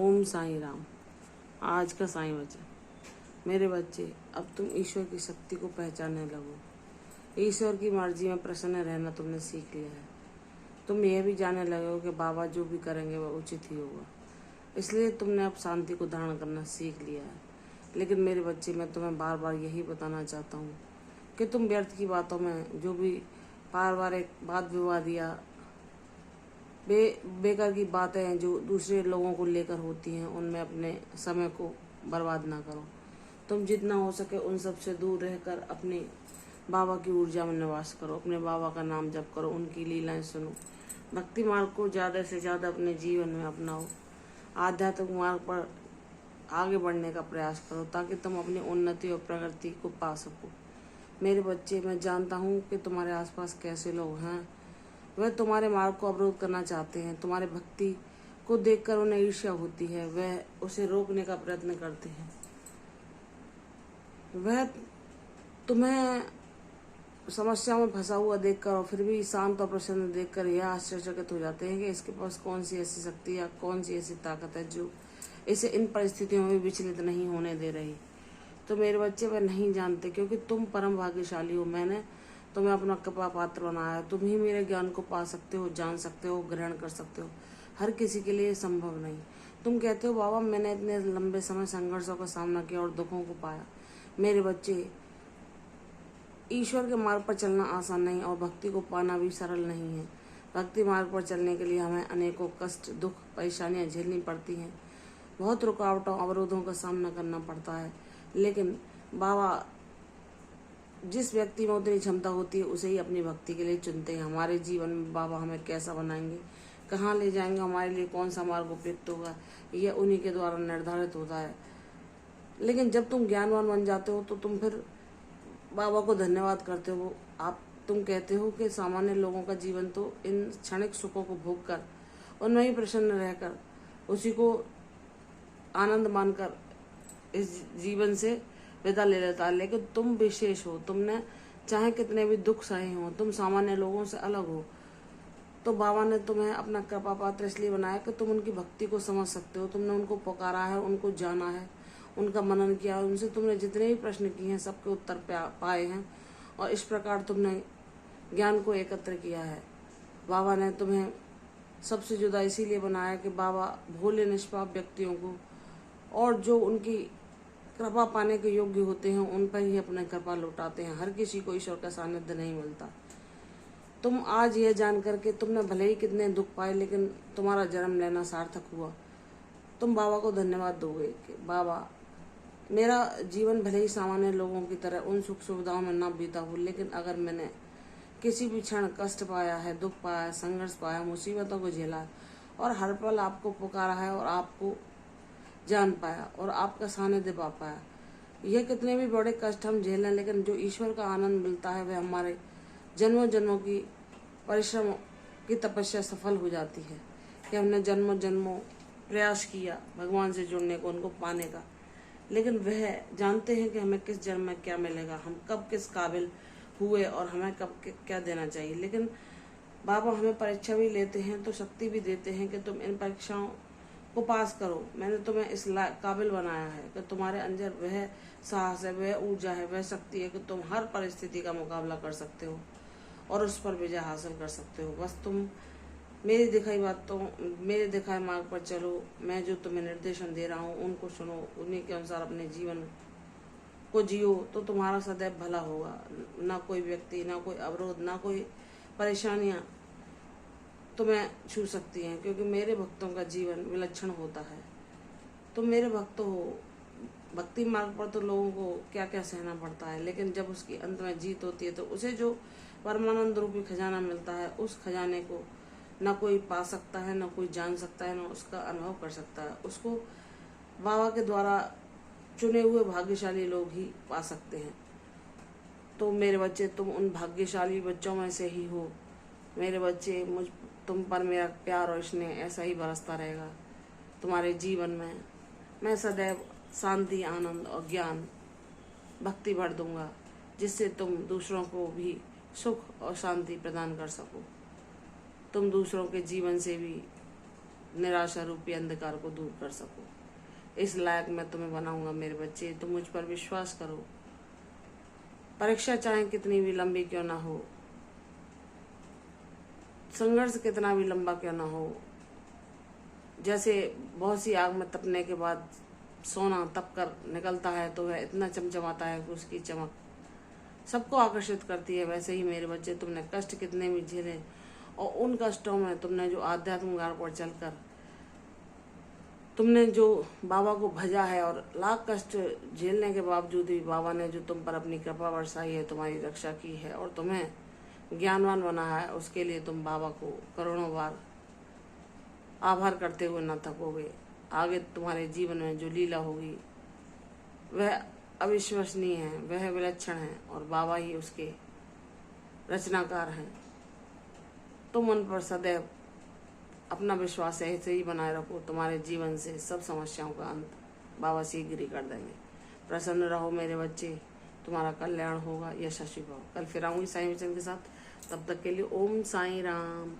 ओम साईं राम। आज का साईं वचन। मेरे बच्चे, अब तुम ईश्वर की शक्ति को पहचानने लगो। ईश्वर की मर्जी में प्रसन्न रहना तुमने सीख लिया है। तुम यह भी जानने लगे हो कि बाबा जो भी करेंगे वह उचित ही होगा। इसलिए तुमने अब शांति को धारण करना सीख लिया है। लेकिन मेरे बच्चे, मैं तुम्हें बार बार यही बताना चाहता हूँ कि तुम व्यर्थ की बातों में जो भी पारिवारिक वाद विवाद या बेकार की बातें जो दूसरे लोगों को लेकर होती हैं, उनमें अपने समय को बर्बाद ना करो। तुम जितना हो सके उन सब से दूर रहकर अपने बाबा की ऊर्जा में निवास करो। अपने बाबा का नाम जप करो, उनकी लीलाएं सुनो। भक्ति मार्ग को ज़्यादा से ज़्यादा अपने जीवन में अपनाओ। आध्यात्मिक मार्ग पर आगे बढ़ने का प्रयास करो ताकि तुम अपनी उन्नति और प्रगति को पा सको। मेरे बच्चे, मैं जानता हूँ कि तुम्हारे आसपास कैसे लोग हैं। वह तुम्हारे मार्ग को अवरोध करना चाहते हैं। तुम्हारे भक्ति को देखकर उन्हें ईर्ष्या होती है। वह उसे रोकने का प्रयत्न करते हैं। वह तुम्हें समस्याओं में फंसा हुआ देखकर और फिर भी शांत और प्रसन्न देखकर यह आश्चर्यचकित हो जाते हैं कि इसके पास कौन सी ऐसी शक्ति या कौन सी ऐसी ताकत है जो इसे इन परिस्थितियों में विचलित नहीं होने दे रही। तो मेरे बच्चे, वह नहीं जानते क्योंकि तुम परम भाग्यशाली हो। मैंने तुम्हें अपना कृपा पात्र बनाया। तुम ही मेरे ज्ञान को पा सकते हो, जान सकते हो, ग्रहण कर सकते हो। हर किसी के लिए संभव नहीं। तुम कहते हो, बाबा मैंने इतने लंबे समय संघर्षों का सामना किया और दुखों को पाया। मेरे बच्चे, ईश्वर के मार्ग पर चलना आसान नहीं और भक्ति को पाना भी सरल नहीं है। भक्ति मार्ग पर चलने के लिए हमें अनेकों कष्ट, दुख, परेशानियां झेलनी पड़ती हैं। बहुत रुकावटों, अवरोधों का सामना करना पड़ता है। लेकिन बाबा जिस व्यक्ति में उतनी क्षमता होती है उसे ही अपनी भक्ति के लिए चुनते हैं। हमारे जीवन में बाबा हमें कैसा बनाएंगे, कहाँ ले जाएंगे, हमारे लिए कौन सा मार्ग उपयुक्त होगा, यह उन्हीं के द्वारा निर्धारित होता है। लेकिन जब तुम ज्ञानवान बन जाते हो तो तुम फिर बाबा को धन्यवाद करते हो। तुम कहते हो कि सामान्य लोगों का जीवन तो इन क्षणिक सुखों को भोग कर, उनमें ही प्रसन्न रहकर, उसी को आनंद मानकर इस जीवन से विदा ले लेता है। लेकिन तुम विशेष हो। तुमने चाहे कितने भी दुख सहे हो, तुम सामान्य लोगों से अलग हो। तो बाबा ने तुम्हें अपना कृपा पात्र इसलिए बनाया कि तुम उनकी भक्ति को समझ सकते हो। तुमने उनको पुकारा है, उनको जाना है, उनका मनन किया है, उनसे तुमने जितने भी प्रश्न किए हैं सबके उत्तर पाए हैं और इस प्रकार तुमने ज्ञान को एकत्र किया है। बाबा ने तुम्हें सबसे जुदा इसीलिए बनाया कि बाबा भोले निष्पाप व्यक्तियों को और जो उनकी कृपा पाने के योग्य होते हैं उन पर ही अपने कृपा लौटाते हैं। हर किसी को ईश्वर का सानिध्य नहीं मिलता। तुम आज यह जानकर के तुमने भले ही कितने दुख पाए लेकिन तुम्हारा जन्म लेना सार्थक हुआ। तुम बाबा को धन्यवाद दोगे कि बाबा, मेरा जीवन भले ही सामान्य लोगों की तरह उन सुख सुविधाओं में ना बीता हो, लेकिन अगर मैंने किसी भी क्षण कष्ट पाया है, दुख पाया, संघर्ष पाया, मुसीबतों को झेला और हर पल आपको पुकारा है और आपको जान पाया और आपका सानिध्य पा पाया। यह कितने भी बड़े कष्ट हम झेल लें, लेकिन जो ईश्वर का आनंद मिलता है वह हमारे जन्मों जन्मों की परिश्रम की तपस्या सफल हो जाती है कि हमने जन्मों जन्मों प्रयास किया भगवान से जुड़ने को, उनको पाने का। लेकिन वह जानते हैं कि हमें किस जन्म में क्या मिलेगा, हम कब किस काबिल हुए और हमें कब क्या देना चाहिए। लेकिन बाबा हमें परीक्षा भी लेते हैं तो शक्ति भी देते हैं कि तुम इन परीक्षाओं को पास करो। मैंने तुम्हें इस काबिल बनाया है कि तुम्हारे अंदर वह साहस है, वह ऊर्जा है, वह शक्ति है कि तुम हर परिस्थिति का मुकाबला कर सकते हो और उस पर विजय हासिल कर सकते हो। बस तुम मेरे दिखाए मार्ग पर चलो। मैं जो तुम्हें निर्देशन दे रहा हूँ उनको सुनो, उन्हीं के अनुसार अपने जीवन को जियो तो तुम्हारा सदैव भला होगा। ना कोई व्यक्ति, ना कोई अवरोध, ना कोई परेशानियां तुम्हें छू सकती हैं, क्योंकि मेरे भक्तों का जीवन विलक्षण होता है। तुम मेरे भक्त हो। भक्ति मार्ग पर तो लोगों को क्या क्या सहना पड़ता है, लेकिन जब उसकी अंत में जीत होती है तो उसे जो परमानंद रूपी खजाना मिलता है, उस खजाने को ना कोई पा सकता है, ना कोई जान सकता है, ना उसका अनुभव कर सकता है। उसको बाबा के द्वारा चुने हुए भाग्यशाली लोग ही पा सकते हैं। तो मेरे बच्चे, तुम उन भाग्यशाली बच्चों में से ही हो। मेरे बच्चे, तुम पर मेरा प्यार और स्नेह ऐसा ही बरसता रहेगा। तुम्हारे जीवन में मैं सदैव शांति, आनंद और ज्ञान, भक्ति भर दूंगा, जिससे तुम दूसरों को भी सुख और शांति प्रदान कर सको। तुम दूसरों के जीवन से भी निराशा रूपी अंधकार को दूर कर सको। इस लायक मैं तुम्हें बनाऊंगा मेरे बच्चे, तुम मुझ पर विश्वास करो। परीक्षा चाहे कितनी भी लंबी क्यों ना हो, संघर्ष कितना भी लंबा क्यों ना हो, जैसे बहुत सी आग में तपने के बाद सोना तप कर निकलता है तो वह इतना चमचमाता है कि उसकी चमक सबको आकर्षित करती है, वैसे ही मेरे बच्चे तुमने कष्ट कितने भी झेले और उन कष्टों में तुमने जो आध्यात्मिक मार्ग पर चलकर तुमने जो बाबा को भजा है और लाख कष्ट झेलने के बावजूद भी बाबा ने जो तुम पर अपनी कृपा बरसाई है, तुम्हारी रक्षा की है और तुम्हें ज्ञानवान बना है, उसके लिए तुम बाबा को करोड़ों बार आभार करते हुए न थकोगे। आगे तुम्हारे जीवन में जो लीला होगी वह अविश्वसनीय है, वह विलक्षण है और बाबा ही उसके रचनाकार हैं। तुम उन पर सदैव अपना विश्वास ऐसे ही बनाए रखो, तुम्हारे जीवन से सब समस्याओं का अंत बाबा शीघ्र ही कर देंगे। प्रसन्न रहो मेरे बच्चे, तुम्हारा कल्याण होगा, यशस्वी भव। कल फिर आऊंगी साईं वचन के साथ, तब तक के लिए ओम साईं राम।